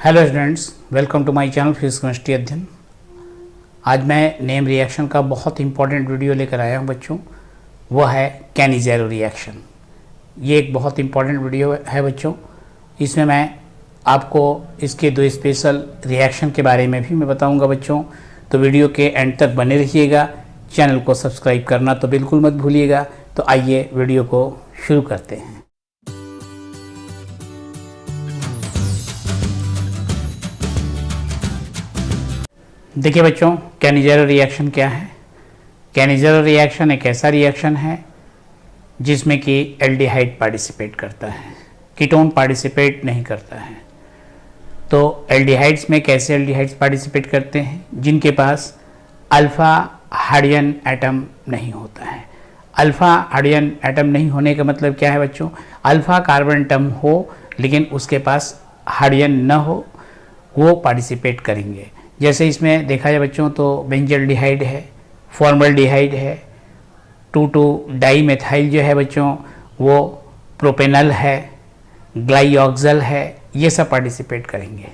Hello students, welcome to my channel physics chemistry अध्ययन। आज मैं नेम रिएक्शन का बहुत इंपॉर्टेंट वीडियो लेकर आया हूं बच्चों। वह है कैनिज़ेरो रिएक्शन। ये एक बहुत इंपॉर्टेंट वीडियो है बच्चों। इसमें मैं आपको इसके दो स्पेशल रिएक्शन के बारे में भी मैं बताऊंगा बच्चों। तो वीडियो के एंड तक बने रहिएगा। चैनल को सब्सक्राइब करना तो बिल्कुल मत भूलिएगा। तो आइए वीडियो को शुरू करते हैं। देखिए बच्चों, कैनिज़ेरो रिएक्शन क्या है। कैनिज़ेरो रिएक्शन एक ऐसा रिएक्शन है जिसमें कि एल्डिहाइड पार्टिसिपेट करता है, कीटोन पार्टिसिपेट नहीं करता है। तो एल्डिहाइड्स में कैसे एल्डिहाइड्स पार्टिसिपेट करते हैं? जिनके पास अल्फ़ा हाइड्रोजन एटम नहीं होता है। अल्फ़ा हाइड्रोजन एटम नहीं होने का मतलब क्या है बच्चों? अल्फ़ा कार्बन एटम हो लेकिन उसके पास हाइड्रोजन न हो, वो पार्टिसिपेट करेंगे। जैसे इसमें देखा जाए बच्चों तो बेंजल्डिहाइड है, फॉर्मल्डिहाइड है, 2,2-डाईमेथाइल जो है बच्चों वो प्रोपेनल है, ग्लाइऑक्सल है, ये सब पार्टिसिपेट करेंगे।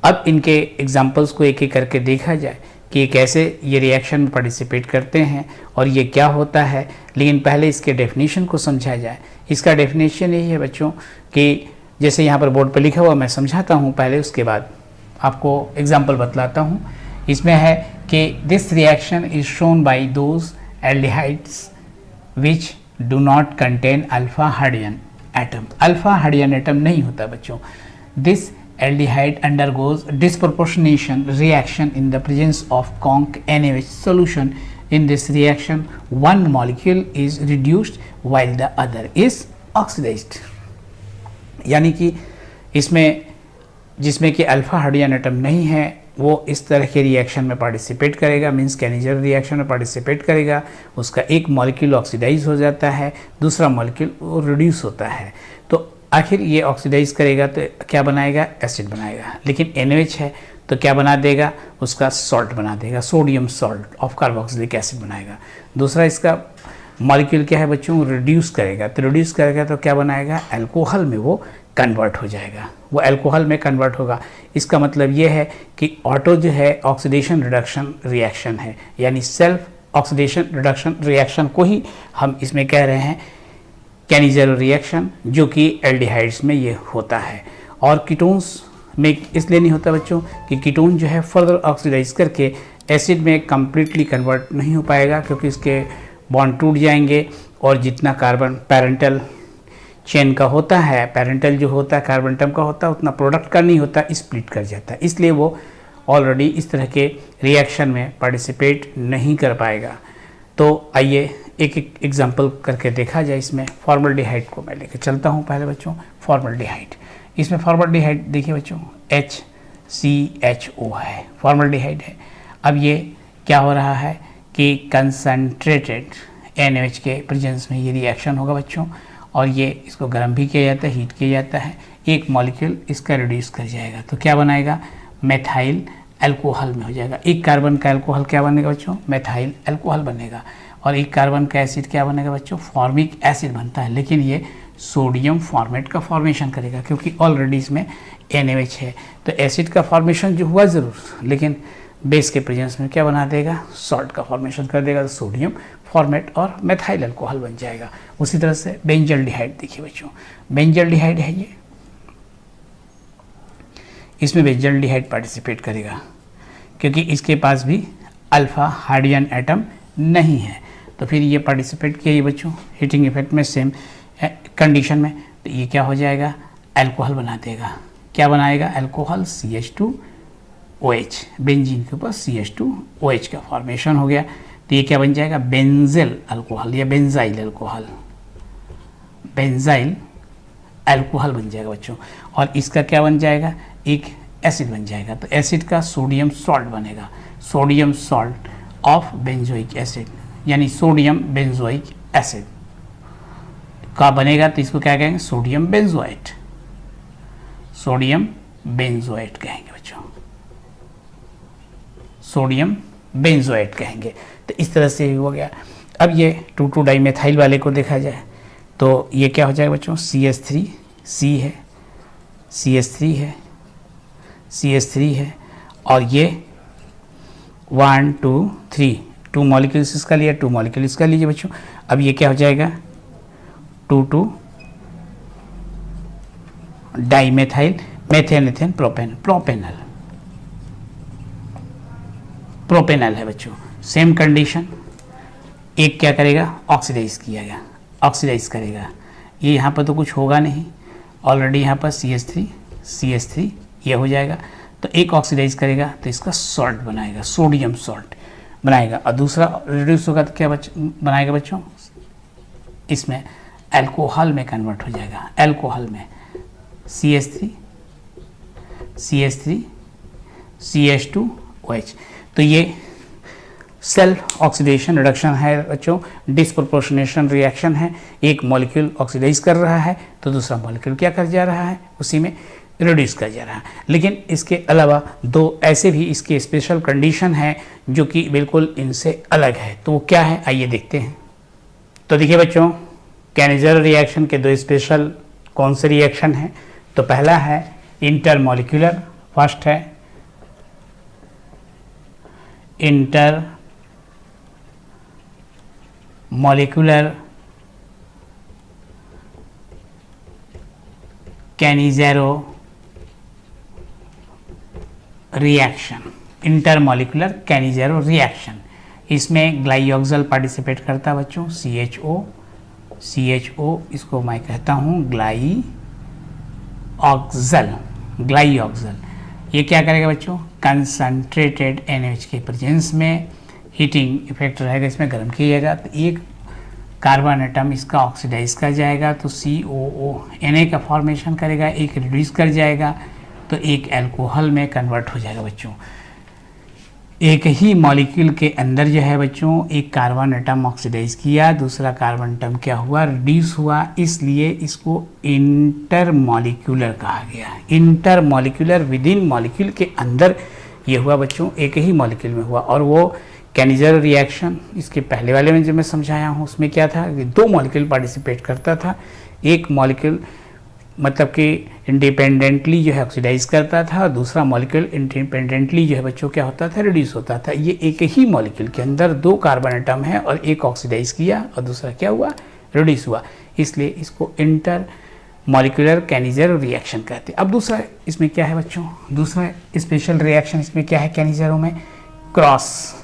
अब इनके एग्जाम्पल्स को एक एक करके देखा जाए कि कैसे ये रिएक्शन में पार्टिसिपेट करते हैं और ये क्या होता है। लेकिन पहले इसके डेफिनेशन को समझा जाए। इसका डेफिनेशन यही है बच्चों कि जैसे यहाँ पर बोर्ड पर लिखा हुआ मैं समझाता हूँ पहले, उसके बाद आपको एग्जाम्पल बतलाता हूँ। इसमें है कि this reaction is shown by those aldehydes which do not contain alpha hydrogen atom. Alpha hydrogen atom नहीं होता बच्चों। This aldehyde undergoes disproportionation reaction in the presence of conc NaOH solution. In this reaction, one molecule is reduced while the other is oxidized. यानी कि इसमें जिसमें कि alpha hydrogen atom नहीं है वो इस तरह के रिएक्शन में पार्टिसिपेट करेगा, मींस कैनिज़ेरो रिएक्शन में पार्टिसिपेट करेगा। उसका एक मॉलिक्यूल ऑक्सीडाइज हो जाता है, दूसरा मॉलिक्यूल वो रिड्यूस होता है। तो आखिर ये ऑक्सीडाइज करेगा तो क्या बनाएगा? एसिड बनाएगा। लेकिन NaOH है तो क्या बना देगा? उसका सॉल्ट बना देगा, sodium salt of carboxylic acid बनाएगा। दूसरा इसका मॉलिक्यूल क्या है बच्चों? रिड्यूस करेगा। तो रिड्यूस करेगा तो क्या बनाएगा? अल्कोहल में वो कन्वर्ट हो जाएगा, वो अल्कोहल में कन्वर्ट होगा। इसका मतलब ये है कि ऑटो जो है ऑक्सीडेशन रिडक्शन रिएक्शन है, यानी सेल्फ ऑक्सीडेशन रिडक्शन रिएक्शन को ही हम इसमें कह रहे हैं कैनिज़ेरो रिएक्शन, जो कि एल्डिहाइड्स में ये होता है। और कीटोन्स में इसलिए नहीं होता बच्चों कि कीटोन जो है फर्दर ऑक्सीडाइज करके एसिड में कम्प्लीटली कन्वर्ट नहीं हो पाएगा, क्योंकि इसके बॉन्ड टूट जाएंगे और जितना कार्बन पैरेंटल चेन का होता है, पैरेंटल जो होता है कार्बन एटम का होता है, उतना प्रोडक्ट का नहीं होता, स्प्लिट कर जाता है। इसलिए वो ऑलरेडी इस तरह के रिएक्शन में पार्टिसिपेट नहीं कर पाएगा। तो आइए एक एक एग्जांपल करके देखा जाए। इसमें फॉर्मल्डिहाइड को मैं लेकर चलता हूँ पहले बच्चों। फॉर्मल्डिहाइड, इसमें फॉर्मल्डिहाइड देखिए बच्चों HCHO है, फॉर्मल्डिहाइड है। अब ये क्या हो रहा है कि कंसनट्रेटेड NaOH के प्रेजेंस में ये रिएक्शन होगा बच्चों, और ये इसको गर्म भी किया जाता है, हीट किया जाता है। एक मॉलिक्यूल इसका रिड्यूस कर जाएगा तो क्या बनाएगा? मेथाइल अल्कोहल में हो जाएगा। एक कार्बन का अल्कोहल क्या बनेगा बच्चों? मेथाइल अल्कोहल बनेगा। और एक कार्बन का एसिड क्या बनेगा बच्चों? फॉर्मिक एसिड बनता है। लेकिन ये सोडियम फॉर्मेट का फॉर्मेशन करेगा, क्योंकि ऑलरेडी इसमें NaOH है। तो एसिड का फॉर्मेशन जो हुआ ज़रूर, लेकिन बेस के प्रेजेंस में क्या बना देगा? सॉल्ट का फॉर्मेशन कर देगा। तो सोडियम फॉर्मेट और मेथाइल अल्कोहल बन जाएगा। उसी तरह से बेंजल्डिहाइड देखिए बच्चों, बेंजल्डिहाइड है ये, इसमें बेंजल्डिहाइड पार्टिसिपेट करेगा क्योंकि इसके पास भी अल्फा हाइड्रोजन एटम नहीं है। तो फिर ये पार्टिसिपेट किया ये बच्चों हीटिंग इफेक्ट में, सेम कंडीशन में। तो ये क्या हो जाएगा? अल्कोहल बना देगा। क्या बनाएगा? अल्कोहल CH2OH, बेंजीन के ऊपर CH2OH का फॉर्मेशन हो गया। तो ये क्या बन जाएगा? बेंजेल अल्कोहल या बेंजाइल अल्कोहल, बेंजाइल अल्कोहल बन जाएगा बच्चों। और इसका क्या बन जाएगा? एक एसिड बन जाएगा। तो एसिड का सोडियम सॉल्ट बनेगा, sodium salt of benzoic acid, यानी सोडियम बेंजोइक एसिड का बनेगा। तो इसको क्या कहेंगे? सोडियम बेंजोएट, सोडियम बेंजोएट कहेंगे बच्चों, सोडियम बेंजोएट कहेंगे। तो इस तरह से हो गया। अब ये 2,2-डाईमेथाइल वाले को देखा जाए तो ये क्या हो जाएगा बच्चों? CH3C है, CH3 है, CH3 है, और ये 1 2 3 2 मॉलिक्यूल्स इसका लिया, 2 मॉलिक्यूल इसका लीजिए बच्चों। अब ये क्या हो जाएगा 2 डाइमेथाइल मेथेनेथेन प्रोपेन, प्रोपेनल है बच्चों। सेम कंडीशन, एक क्या करेगा ऑक्सीडाइज करेगा। ये यहाँ पर तो कुछ होगा नहीं, ऑलरेडी यहाँ पर CH3 ये हो जाएगा, तो एक ऑक्सीडाइज करेगा तो इसका सॉल्ट बनाएगा, सोडियम सॉल्ट बनाएगा, और दूसरा रिड्यूस होगा तो क्या बनाएगा बच्चों, इसमें अल्कोहल में कन्वर्ट हो जाएगा, अल्कोहल में CH3 CH2OH। तो ये सेल्फ ऑक्सीडेशन रिडक्शन है बच्चों, डिस्प्रोपोर्शनेशन रिएक्शन है। एक मॉलिक्यूल ऑक्सीडाइज कर रहा है तो दूसरा मॉलिक्यूल क्या कर जा रहा है, उसी में रिड्यूस कर जा रहा है। लेकिन इसके अलावा दो ऐसे भी इसके स्पेशल कंडीशन है जो कि बिल्कुल इनसे अलग है, तो वो क्या है आइए देखते हैं। तो देखिए बच्चों, कैनिज़र रिएक्शन के दो स्पेशल कौन से रिएक्शन हैं, तो पहला है इंटरमॉलिक्यूलर, फर्स्ट है इंटरमॉलिक्यूलर कैनिज़ेरो रिएक्शन, इंटरमॉलिक्यूलर कैनिज़ेरो रिएक्शन। इसमें ग्लाइऑक्सल पार्टिसिपेट करता है बच्चों, CHO इसको मैं कहता हूँ ग्लाइऑक्सल। ये क्या करेगा बच्चों, कंसंट्रेटेड NH के प्रेजेंस में हीटिंग इफेक्ट रहेगा, इसमें गर्म किया जाएगा तो एक कार्बन एटम इसका ऑक्सीडाइज कर जाएगा तो COO Na का फॉर्मेशन करेगा, एक रिड्यूस कर जाएगा तो एक अल्कोहल में कन्वर्ट हो जाएगा बच्चों। एक ही मॉलिक्यूल के अंदर जो है बच्चों एक कार्बन एटम ऑक्सीडाइज किया, दूसरा कार्बन एटम क्या हुआ, रिड्यूस हुआ, इसलिए इसको इंटरमॉलिक्यूलर कहा गया। इंटरमॉलिक्यूलर विद इन मॉलिक्यूल के अंदर ये हुआ बच्चों, एक ही मॉलिक्यूल में हुआ। और वो कैनिज़र रिएक्शन इसके पहले वाले में जो मैं समझाया हूँ उसमें क्या था कि दो मॉलिक्यूल पार्टिसिपेट करता था, एक मॉलिक्यूल मतलब कि इंडिपेंडेंटली जो है ऑक्सीडाइज करता था, दूसरा मॉलिक्यूल इंडिपेंडेंटली जो है बच्चों क्या होता था, रिड्यूस होता था। ये एक ही मॉलिक्यूल के अंदर दो कार्बन एटम है और एक ऑक्सीडाइज किया और दूसरा क्या हुआ, रिड्यूस हुआ, इसलिए इसको इंटर मॉलिक्यूलर कैनिज़ेरो रिएक्शन कहते हैं। अब दूसरा इसमें क्या है बच्चों, दूसरा स्पेशल रिएक्शन इसमें क्या है कैनिज़ेरो में, क्रॉस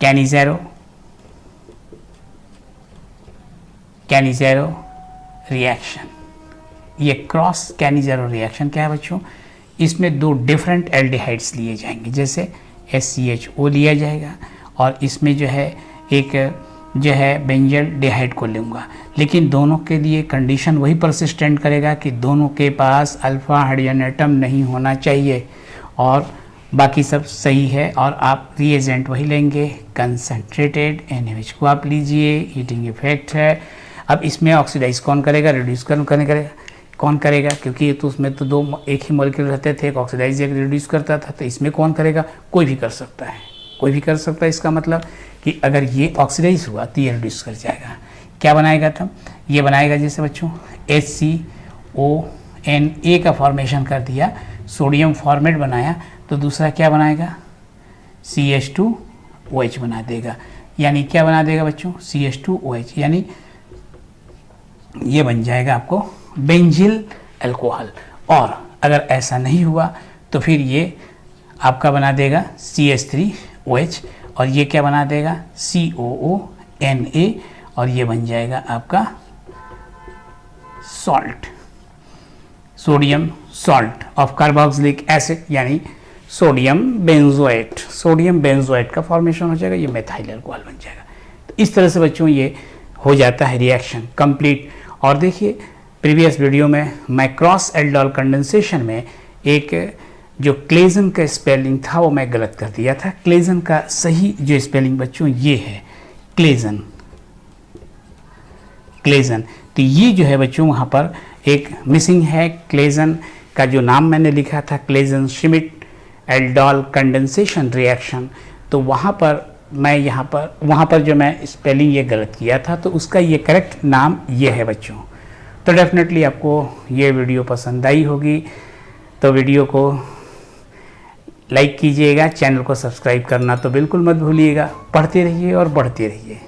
कैनिज़ेरो रिएक्शन। ये क्रॉस कैनिज़ेरो रिएक्शन क्या है बच्चों, इसमें दो डिफरेंट एल्डिहाइड्स लिए जाएंगे, जैसे SCHO लिया जाएगा और इसमें जो है एक जो है बेंजल डिहाइड को लूँगा, लेकिन दोनों के लिए कंडीशन वही परसिस्टेंट करेगा कि दोनों के पास अल्फा हाइड्रोजन एटम नहीं होना चाहिए और बाकी सब सही है। और आप रिएजेंट वही लेंगे, कंसंट्रेटेड NaOH को आप लीजिए, हीटिंग इफेक्ट है। अब इसमें ऑक्सीडाइज कौन करेगा, रिड्यूस कौन करेगा, क्योंकि तो उसमें तो दो एक ही मॉलिक्यूल रहते थे, एक ऑक्सीडाइज एक रिड्यूस करता था, तो इसमें कौन करेगा, कोई भी कर सकता है, इसका मतलब कि अगर ये ऑक्सीडाइज हुआ तो ये रिड्यूस कर जाएगा। क्या बनाएगा तब, ये बनाएगा जैसे बच्चों HCONA का फॉर्मेशन कर दिया, सोडियम फॉर्मेट बनाया, तो दूसरा क्या बनाएगा, CH2OH बना देगा। यानी क्या बना देगा बच्चों, CH2OH, यानी ये बन जाएगा आपको बेंजिल अल्कोहल। और अगर ऐसा नहीं हुआ तो फिर ये आपका बना देगा CH3OH और ये क्या बना देगा COONA और ये बन जाएगा आपका salt, sodium salt of carboxylic acid, यानी सोडियम बेंजोएट का फॉर्मेशन हो जाएगा, ये मेथाइल अल्कोहल बन जाएगा। तो इस तरह से बच्चों ये हो जाता है रिएक्शन कंप्लीट। और देखिए प्रीवियस वीडियो में मैं क्रॉस एल्डोल कंडेंसेशन में एक जो क्लेजन का स्पेलिंग था वो मैं गलत कर दिया था। क्लेजन का सही जो स्पेलिंग बच्चों ये है क्लेजन। तो ये जो है बच्चों वहाँ पर एक मिसिंग है, क्लेजन का जो नाम मैंने लिखा था Claisen Schmidt aldol condensation reaction, तो वहाँ पर मैं वहाँ पर जो मैं स्पेलिंग ये गलत किया था, तो उसका ये करेक्ट नाम ये है बच्चों। तो डेफिनेटली आपको ये वीडियो पसंद आई होगी। तो वीडियो को लाइक कीजिएगा, चैनल को सब्सक्राइब करना तो बिल्कुल मत भूलिएगा। पढ़ते रहिए और बढ़ते रहिए।